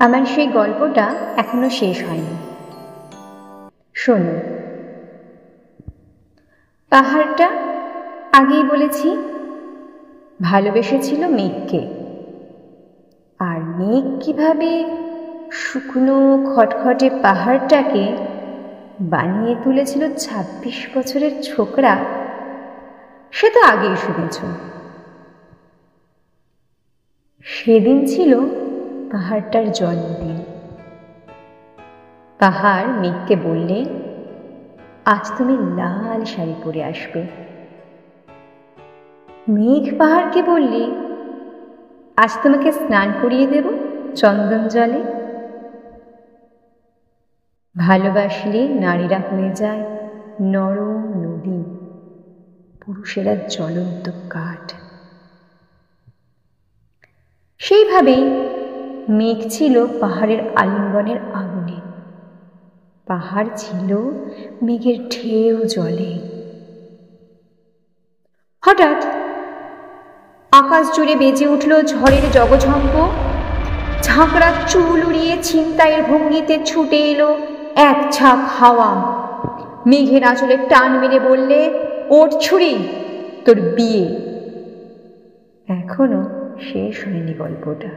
আমার সেই গল্পটা এখনো শেষ হয়নি। শোনো, পাহাড়টা আগেই বলেছি ভালোবেসেছিল মেঘকে, আর মেঘ কিভাবে শুকনো খটখটে পাহাড়টাকে বানিয়ে তুলেছিল ২৬ বছরের ছোকরা, সে তো আগেই শুনেছ। সেদিন ছিল পাহাড়টার জন্মদিন। পাহাড় মেঘকে বললে, আজ তুমি লাল শাড়ি পরে আসবে। মেঘ পাহাড়কে বললে, আজ তোমাকে স্নান করিয়ে দেব চন্দন জলে। ভালোবাসলে নারীরা হয়ে যায় নরম নদী, পুরুষেরা জ্বলন্ত কাঠ। সেইভাবেই মেঘ ছিল পাহাড়ের আলিঙ্গনের আগুনে, পাহাড় ছিল মেঘের ঢেউ জলে। হঠাৎ আকাশ জুড়ে বেজে উঠল ঝড়ের জগঝম্প। ঝাঁকড়া চুল উড়িয়ে ছিনতাইয়ের ভঙ্গিতে ছুটে এলো এক ঝাঁক হাওয়া। মেঘের আঁচলে টান মেরে বললে, ওঠ ছুরি, তোর বিয়ে। এখনো শেষ হয়নি গল্পটা।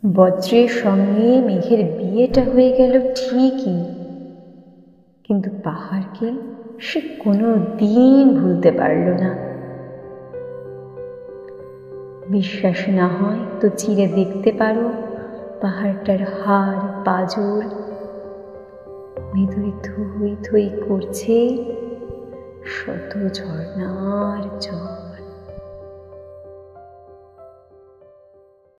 বজ্রের সঙ্গে মেঘের বিয়েটা হয়ে গেল ঠিকই, কিন্তু পাহাড়কে সে কোনো দিন ভুলতে পারল না। বিশ্বাস না হয় তো চিরে দেখতে পারো পাহাড়টার হাড় পাঁজর, ভেতরে থই থই করছে শত ঝর্ণার জল।